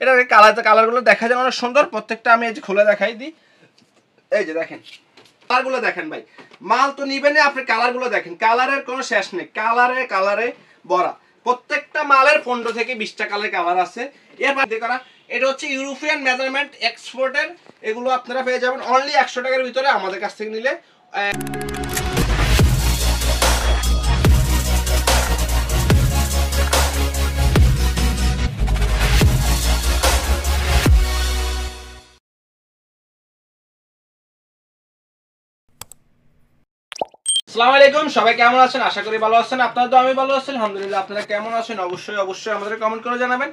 এটা কালারগুলো দেখা যায় অনেক সুন্দর। প্রত্যেকটা আমি এই যে খুলে দেখাই দিই। এই যে দেখেন কালারগুলো দেখেন ভাই, মাল তো নিবেন না, আপনি কালারগুলো দেখেন, কালারের কোনো শেষ নেই, কালারে ভরা। প্রত্যেকটা মালের 15 থেকে 20টা কালার আছে। এরপর করা এটা হচ্ছে ইউরোপিয়ান মেজারমেন্ট এক্সপোর্টের। এগুলো আপনারা পেয়ে যাবেন অনলি 100 টাকার ভিতরে আমাদের কাছ থেকে নিলে। আসসালামু আলাইকুম, সবাই কেমন আছেন? আশা করি ভালো আছেন। আপনারা তো আমি ভালো আছি আলহামদুলিল্লাহ। আপনারা কেমন আছেন অবশ্যই আমাদের কমেন্ট করে জানাবেন।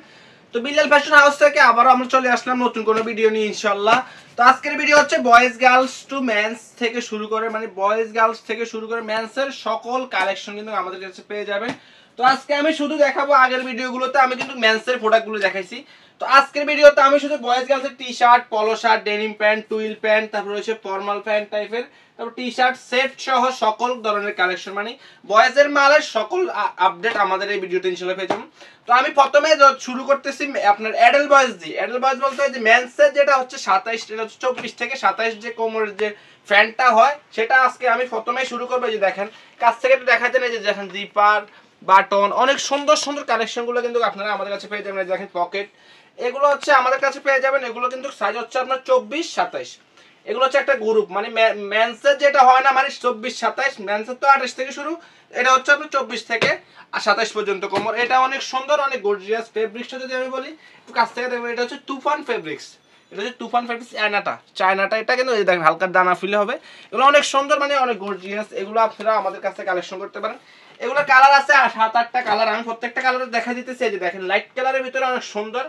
তো বিল্লাল ফ্যাশন হাউস থেকে আবারও আমরা চলে আসলাম নতুন কোনো ভিডিও নিয়ে ইনশাআল্লাহ। তো আজকের ভিডিও হচ্ছে বয়েজ গার্লস টু মেন্স থেকে শুরু করে, মানে বয়েজ গার্লস থেকে শুরু করে মেন্সের সকল কালেকশন কিন্তু আমাদের কাছে পেয়ে যাবেন। তো আজকে আমি শুধু দেখাবো, আগের ভিডিওগুলোতে আমি কিন্তু মেন্সের প্রোডাক্টগুলো দেখাইছি। তো আজকের ভিডিওতে আমি শুধু বয়েজ গার্লসের T shirt, polo shirt, denim pants, twill pants, তারপর হচ্ছে ফর্মাল প্যান্ট টাইপের, তারপর টি শার্ট সেট সহ সকল ধরনের কালেকশন, মানে বয়েজের মালের সকল আপডেট আমাদের এই ভিডিওতে ইনশাআল্লাহ পেয়ে যাবেন। তো আমি প্রথমে শুরু করতেছি আপনার অ্যাডাল বয়েজ দিয়ে। অ্যাডাল বয়েজ বলতে হয় যে মেন্সের যেটা হচ্ছে 27, এটা হচ্ছে 24 থেকে 27 যে কোমরের যে ফ্যানটা হয় সেটা আজকে আমি প্রথমেই শুরু করবো। যে দেখেন কাছ থেকে একটু দেখা যায়, যে দেখেন জিপার, বাটন, অনেক সুন্দর সুন্দর কালেকশনগুলো কিন্তু আপনারা আমাদের কাছে পেয়ে যাবেন। দেখেন পকেট, এগুলো হচ্ছে আমাদের কাছে পেয়ে যাবেন। এগুলো কিন্তু সাইজ হচ্ছে আপনার 24, 27। এগুলো হচ্ছে একটা গ্রুপ, মানে মেন্সের যেটা হয় না, মানে 24, 27, মেন্সের তো 28 থেকে শুরু, এটা হচ্ছে আপনার 24 থেকে 27 পর্যন্ত কোমর। এটা অনেক সুন্দর, অনেক গর্জিয়াস। ফেব্রিক্সটা যদি আমি বলি একটু কাছ থেকে দেখবেন, এটা হচ্ছে তুফান ফেব্রিক্স। এটা হচ্ছে তুফান ফেব্রিক্স চায়নাটা। এটা কিন্তু এই দেখেন হালকা দানা ফিলে হবে। এগুলো অনেক সুন্দর, মানে অনেক গর্জিয়াস। এগুলো আপনারা আমাদের কাছে কালেকশন করতে পারেন। এগুলো কালার আছে 7-8টা কালার। আমি প্রত্যেকটা কালার দেখা দিতেছি। এই যে দেখেন লাইট কালারের ভিতরে অনেক সুন্দর।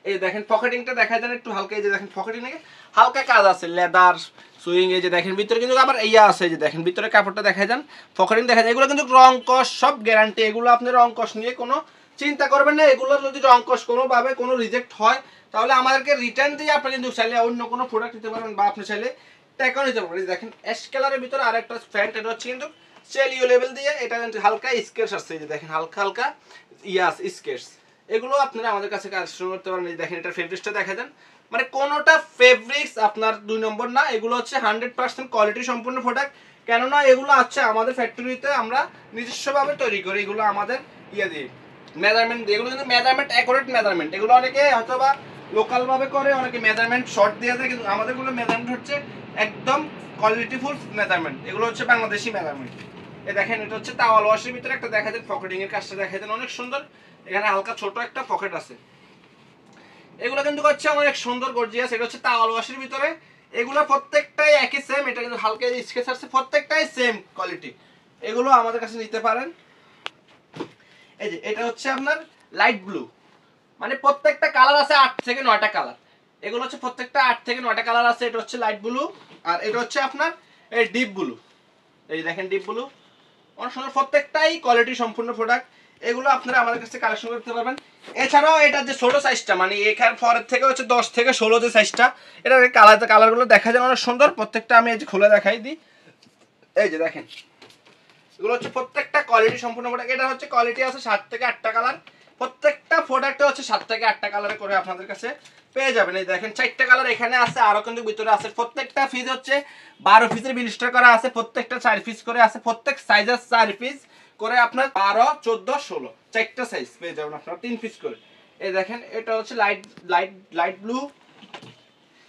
এই দেখেন পকেটিংটা দেখা যায় একটু হালকা। এই যে দেখেন পকেটিং এ হালকা কাজ আছে, লেদার সুইং। এই যে দেখেন ভিতরে কিন্তু আবার ইয়া আছে। এই যে দেখেন ভিতরে কাপড়টা দেখা যান, পকেটিং দেখা যায়। এগুলো কিন্তু রং কস সব গ্যারান্টি। এগুলো আপনি রং কস নিয়ে কোনো চিন্তা করবেন না। এগুলো যদি রং কস কোনোভাবে কোনো রিজেক্ট হয় তাহলে আমাদেরকে রিটার্ন দিয়ে আপনি কিন্তু চাইলে অন্য কোনো প্রোডাক্ট নিতে পারবেন, বা আপনি চাইলে টাকাও নিতে পারবেন। দেখেন অ্যাশ কালারের ভিতরে আরেকটা প্যান্ট, এটা হচ্ছে কিন্তু সেলিও লেভেল দিয়ে। এটা কিন্তু হালকা স্কেচ আসছে। এই যে দেখেন হালকা ইয়াস স্কেচ। এগুলো আপনারা আমাদের কাছে কালেকশন করতে পারেন। দেখেন এটা ফেব্রিক্সটা দেখা দেন, মানে কোনোটা ফেব্রিক্স আপনার 2 নম্বর না। এগুলো হচ্ছে 100% কোয়ালিটি সম্পূর্ণ প্রোডাক্ট। কেননা এগুলো আছে আমাদের ফ্যাক্টরিতে আমরা নিজস্বভাবে তৈরি করি। এগুলো আমাদের ইয়ে দিয়ে মেজারমেন্ট দিয়ে। এগুলো কিন্তু মেজারমেন্ট অ্যাকুরেট মেজারমেন্ট। এগুলো অনেকে হয়তো বা লোকাল ভাবে করে, অনেকে মেজারমেন্ট শর্ট দিয়ে দেয়, কিন্তু আমাদেরগুলো মেজারমেন্ট হচ্ছে একদম কোয়ালিটিফুল মেজারমেন্ট। এগুলো হচ্ছে বাংলাদেশি মেজারমেন্ট। এই দেখেন এটা হচ্ছে টাওয়াল ওয়াশের ভিতরে একটা দেখা যায়, পকেটিং এর কাজটা দেখা যায় অনেক সুন্দর। এখানে হালকা ছোট একটা পকেট আছে। এগুলো কিন্তু হচ্ছে অনেক সুন্দর গর্জিয়াস। এটা হচ্ছে টাওয়াল ওয়াশের ভিতরে। এগুলো প্রত্যেকটাই একই সেম। এটা কিন্তু হালকা স্কেচ আছে, প্রত্যেকটাই সেম কোয়ালিটি। এগুলো আমাদের কাছে নিতে পারেন। এই যে এটা হচ্ছে আপনার লাইট ব্লু, মানে প্রত্যেকটা কালার আছে 8 থেকে 9টা কালার। এগুলো হচ্ছে প্রত্যেকটা 8 থেকে 9টা কালার আছে। এটা হচ্ছে লাইট ব্লু, আর এটা হচ্ছে আপনার এই ডিপ ব্লু। এই দেখেন ডিপ ব্লু অনেক সুন্দর। প্রত্যেকটাই কোয়ালিটি সম্পূর্ণ প্রোডাক্ট। এগুলো আপনারা আমাদের কাছে কালেকশন করতে পারবেন। এছাড়াও এটা যে ছোট সাইজটা, মানে এখানে পরের থেকে হচ্ছে 10 থেকে 16 যে সাইজটা, এটার কালারগুলো দেখা যায় অনেক সুন্দর। প্রত্যেকটা আমি এই যে খুলে দেখাই দিই। এই যে দেখেন এগুলো হচ্ছে প্রত্যেকটা কোয়ালিটি সম্পূর্ণ প্রোডাক্ট। এটা হচ্ছে কোয়ালিটি আছে 7 থেকে 8টা কালার। প্রত্যেকটা প্রোডাক্টে হচ্ছে 7 থেকে 8টা কালারে করে আপনাদের কাছে পেয়ে যাবেন। এই দেখেন 4টা কালার এখানে আছে, আরো কিন্তু ভিতরে আছে। প্রত্যেকটা পিস হচ্ছে 12 পিসের বিলিস্টার করা আছে। প্রত্যেকটা 4 পিস করে আছে। প্রত্যেক সাইজের 4 পিস করে আপনার 12, 14, 16 4টা সাইজ পেয়ে যাবেন আপনারা 3 পিস করে। এই দেখেন এটা হচ্ছে লাইট ব্লু,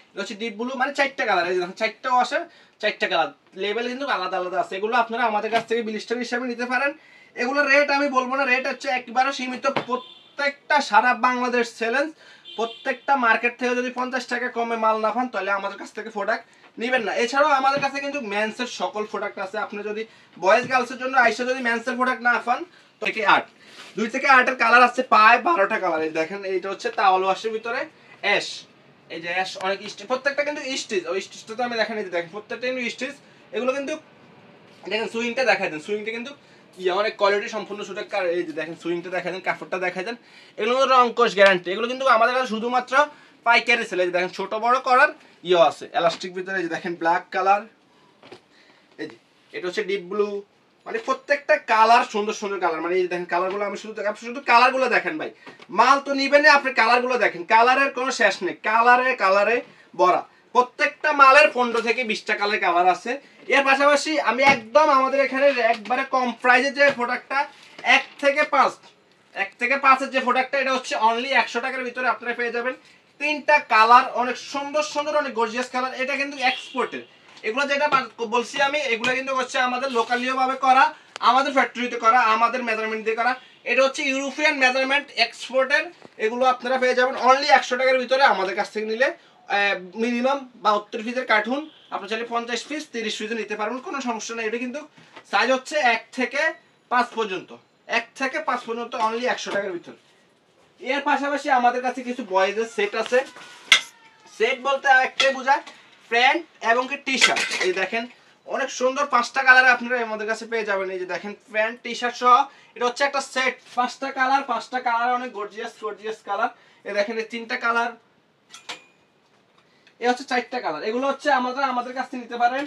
এটা হচ্ছে ডিপ ব্লু, মানে 4টা কালার। এই দেখেন 4টা ওয়াশের 4টা কালার, লেভেল কিন্তু আলাদা আলাদা আছে। এগুলো আপনারা আমাদের কাছ থেকে বিলিস্টার হিসেবে নিতে পারেন। এগুলোর রেট আমি বলবো না, রেট হচ্ছে একবারে সীমিত। প্রত্যেকটা সারা বাংলাদেশ চ্যালেঞ্জ। প্রত্যেকটা মার্কেট থেকে যদি 50 টাকা কমে মাল না পান তাহলে আমাদের কাছ থেকে প্রোডাক্ট নেবেন না। এছাড়াও আমাদের কাছে কিন্তু মেন্সের সকল প্রোডাক্ট আছে। আপনি যদি বয়েজ গার্লসের জন্য আইসা যদি মেন্সের প্রোডাক্ট না পান থেকে 8, 2 থেকে 8 এর কালার আছে প্রায় 12টা কালার। এই দেখেন এইটা হচ্ছে টাওয়াল ওয়াশের ভিতরে অ্যাশ। এই যে অ্যাশ অনেক স্টিচ, প্রত্যেকটা কিন্তু স্টিচ। ওই স্টিচটা তো আমি দেখেন, এই যে দেখেন প্রত্যেকটা কিন্তু স্টিচ। এগুলো কিন্তু দেখেন সুইংটা দেখাই দেন, সুইংটা কিন্তু অনেক কোয়ালিটি সম্পূর্ণ সুযোগ। এই যে দেখেন সুইংটা দেখা দেন, কাপড়টা দেখা দেন। এগুলো কিন্তু রংকশ গ্যারান্টি। এগুলো কিন্তু আমাদের কাছে শুধুমাত্র পাইকারি সেল। এই যে দেখেন ছোট বড় করার আছে এলাস্টিক ভিতরে। এই যে দেখেন ব্ল্যাক কালার। এই যে এটা হচ্ছে ডিপ ব্লু, মানে প্রত্যেকটা কালার সুন্দর সুন্দর কালার, মানে এই দেখেন কালারগুলো, আমি শুধু কালারগুলো দেখেন ভাই, মাল তো নিবেন না, আপনি কালারগুলো দেখেন, কালারের কোনো শেষ নেই, কালারে কালারে ভরা। প্রত্যেকটা মালের 15 থেকে 20টা কালার আছে। এর পাশাপাশি আমি একদম আমাদের এখানে একবারে কম প্রাইসে যে প্রোডাক্টটা 1 থেকে 5 যে প্রোডাক্টটা, এটা হচ্ছে অনলি 100 টাকার ভিতরে আপনারা পেয়ে যাবেন। 3টা কালার, অনেক সুন্দর সুন্দর, অনেক গর্জিয়াস কালার। এটা কিন্তু এক্সপোর্টের, এগুলো যেটা বলছি আমি, এগুলো কিন্তু হচ্ছে আমাদের লোকালীয় ভাবে করা, আমাদের ফ্যাক্টরিতে করা, আমাদের মেজারমেন্ট দিয়ে করা। এটা হচ্ছে ইউরোপিয়ান মেজারমেন্ট এক্সপোর্টের। এগুলো আপনারা পেয়ে যাবেন অনলি 100 টাকার ভিতরে আমাদের কাছ থেকে নিলে। মিনিমাম 72 পিসের কার্টুন, আপনি চাইলে 50 পিস 30 পিসও নিতে পারবেন, কোনো সমস্যা নেই। এটা কিন্তু সাইজ হচ্ছে 1 থেকে 5 পর্যন্ত, 1 থেকে 5 পর্যন্ত অনলি 100 টাকার ভিতরে। এর পাশাপাশি আমাদের কাছে কিছু বয়েজের সেট আছে। সেট বলতে একটাই বোঝায় প্যান্ট এবং কি টি শার্ট। এই দেখেন অনেক সুন্দর 5টা কালারে আপনারা আমাদের কাছে পেয়ে যাবেন। এই যে দেখেন প্যান্ট টি শার্ট সহ, এটা হচ্ছে একটা সেট, 5টা কালার, অনেক গর্জিয়াস কালার। এই দেখেন এই 3টা কালার, এই হচ্ছে 4টা কালার। এগুলো হচ্ছে আমাদের কাছ থেকে নিতে পারেন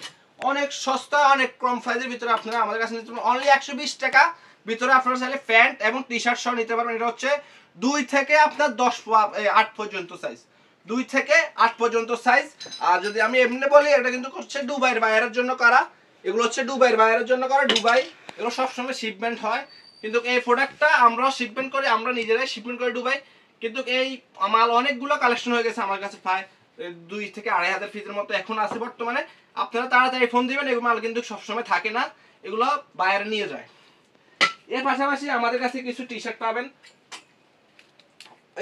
অনেক সস্তা, অনেক কম প্রাইসের ভিতরে আপনারা আমাদের কাছে নিতে পারেন অনলি 120 টাকা ভিতরে। আপনারা চাইলে প্যান্ট এবং টি শার্ট সহ নিতে পারবেন। এটা হচ্ছে 2 থেকে আপনার 8 পর্যন্ত সাইজ, 2 থেকে 8 পর্যন্ত সাইজ। আর যদি আমি এমনি বলি, এটা কিন্তু হচ্ছে দুবাইয়ের বাইরের জন্য করা। এগুলো হচ্ছে দুবাইয়ের বাইরের জন্য করা, দুবাই। এগুলো সবসময় শিপমেন্ট হয়, কিন্তু এই প্রোডাক্টটা আমরাও শিপমেন্ট করি, আমরা নিজেরাই শিপমেন্ট করি দুবাই। কিন্তু এই মাল অনেকগুলো কালেকশন হয়ে গেছে আমার কাছে, প্রায় 2 থেকে 2,500 পিসের মতো এখন আছে বর্তমানে। আপনারা তাড়াতাড়ি ফোন দিবেন, এগুলো মাল কিন্তু সবসময় থাকে না, এগুলো বাইরে নিয়ে যায়। এর পাশাপাশি আমাদের কাছে কিছু টি শার্ট পাবেন।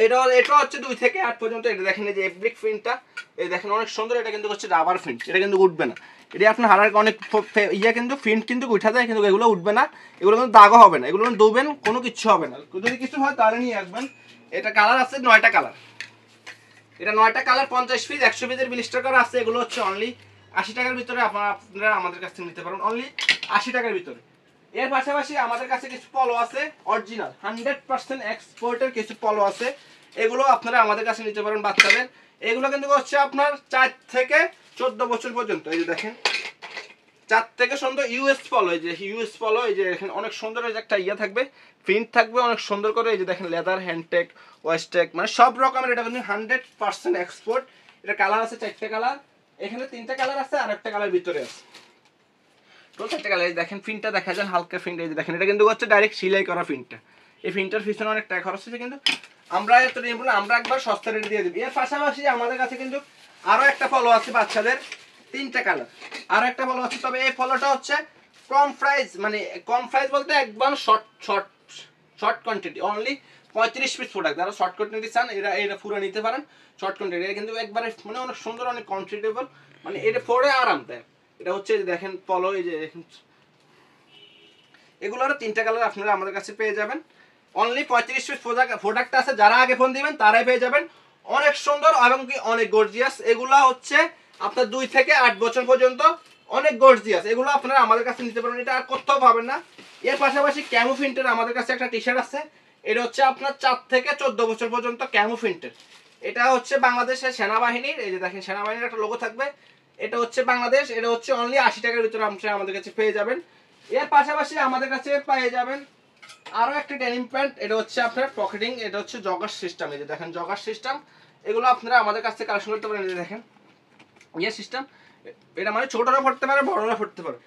এটা হচ্ছে 2 থেকে 8 পর্যন্ত। এটা দেখেন এই যে এব্রিক প্রিন্টটা, এই দেখেন অনেক সুন্দর। এটা কিন্তু হচ্ছে রাবার প্রিন্ট, এটা কিন্তু উঠবে না। এটা আপনার হারার অনেক কিন্তু প্রিন্ট কিন্তু উঠা যায়, কিন্তু এগুলো উঠবে না, এগুলো কিন্তু দাগও হবে না, এগুলো ধুবেন কোনো কিছু হবে না। যদি কিছু হয় তাহলে নিয়ে আসবেন। এটা কালার আছে 9টা কালার, এটা 9টা কালার, 50 পিস 100 পিসের ব্লিস্টার করা আছে। এগুলো হচ্ছে অনলি 80 টাকার ভিতরে আপনারা আমাদের কাছ থেকে নিতে পারেন, অনলি 80 টাকার ভিতরে। এর পাশাপাশি আমাদের কাছে কিছু পলো আছে, অরিজিনাল 100% এক্সপোর্টের কিছু পলো আছে। এগুলো আপনারা আমাদের কাছে নিতে পারেন বাচ্চাদের। এগুলো কিন্তু হচ্ছে আপনার 4 থেকে 14 বছর পর্যন্ত। এই যে দেখেন 4 থেকে সুন্দর ইউএস পলো, এই যে ইউএস পলো, এই যে দেখেন অনেক সুন্দর একটা থাকবে, প্রিন্ট থাকবে অনেক সুন্দর করে। এই যে দেখেন লেদার, হ্যান্ডটেক, ওয়েস্টেক, মানে সব রকমের। এটা কিন্তু 100% এক্সপোর্ট। এটা কালার আছে 4টা কালার, এখানে 3টা কালার আছে, আর একটা কালার ভিতরে আছে। তো 4টা কালার। দেখেন প্রিন্টটা দেখা যান, হালকা প্রিন্ট। এই যে দেখেন এটা কিন্তু হচ্ছে ডাইরেক্ট সেলাই করা প্রিন্টটা। এই প্রিন্টার পিছনে অনেক টাকা খরচ হচ্ছে, কিন্তু আমরা এত নিব না, আমরা একবার সস্তা রেট দিয়ে দিই। এর পাশাপাশি আমাদের কাছে কিন্তু আরো একটা পলো আছে বাচ্চাদের, 3টা কালার, আর একটা পলো আছে। তবে এই পলোটা হচ্ছে কম প্রাইস, মানে কম প্রাইস বলতে একদম short quantity, only 35 piece product. যারা শর্ট কোয়ান্টিটি চান এটা পুরো নিতে পারেন। শর্ট কোয়ান্টিটি এটা কিন্তু একবারে মানে অনেক সুন্দর, অনেক কমফোর্টেবল, মানে এটা পরে আরামদায়ক। এটা হচ্ছে দেখেন পলো, এই যে দেখেন এগুলোর 3টা কালার আপনারা আমাদের কাছে পেয়ে যাবেন। অনলি 35 পিস প্রোডাক্ট আছে, যারা আগে ফোন দিবেন তারাই পেয়ে যাবেন। অনেক সুন্দর এবং কি অনেক গর্জিয়াস। এগুলা হচ্ছে আপনার 2 থেকে 8 বছর পর্যন্ত, অনেক গর্জিয়াস। এগুলো আপনারা আমাদের কাছে নিতে পারবেন, এটা আর কোথাও পাবেন না। এর পাশাপাশি ক্যামো প্রিন্টের আমাদের কাছে একটা টি শার্ট আছে। এটা হচ্ছে আপনার 4 থেকে 14 বছর পর্যন্ত ক্যামো প্রিন্টের। এটা হচ্ছে বাংলাদেশের সেনাবাহিনীর, এই যে দেখেন সেনাবাহিনীর একটা লোগো থাকবে। এটা হচ্ছে বাংলাদেশ, এটা হচ্ছে অনলি 80 টাকার ভিতরে আপনারা আমাদের কাছে পেয়ে যাবেন। এর পাশাপাশি আমাদের কাছে পেয়ে যাবেন আরো একটা ডেনিম প্যান্ট। এটা হচ্ছে আপনার পকেটিং, এটা হচ্ছে জগার সিস্টেম। এই যে দেখেন জগার সিস্টেম, এগুলো আপনারা আমাদের কাছ থেকে কালেকশন করতে পারেন। এই যে দেখেন ইয়ে সিস্টেম, এটা মানে ছোটরা পড়তে পারে, বড়রা পড়তে পারে।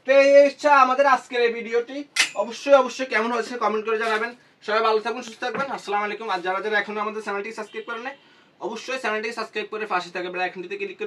তো এই হচ্ছে আমাদের আজকের এই ভিডিওটি। অবশ্যই কেমন হয়েছে কমেন্ট করে জানাবেন। সবাই ভালো থাকবেন, সুস্থ থাকবেন। আসসালামু আলাইকুম। আর যারা এখনো আমাদের চ্যানেলটি সাবস্ক্রাইব করেন নাই, অবশ্যই চ্যানেলটি সাবস্ক্রাইব করে পাশে থাকা বেল আইকনটিতে ক্লিক করে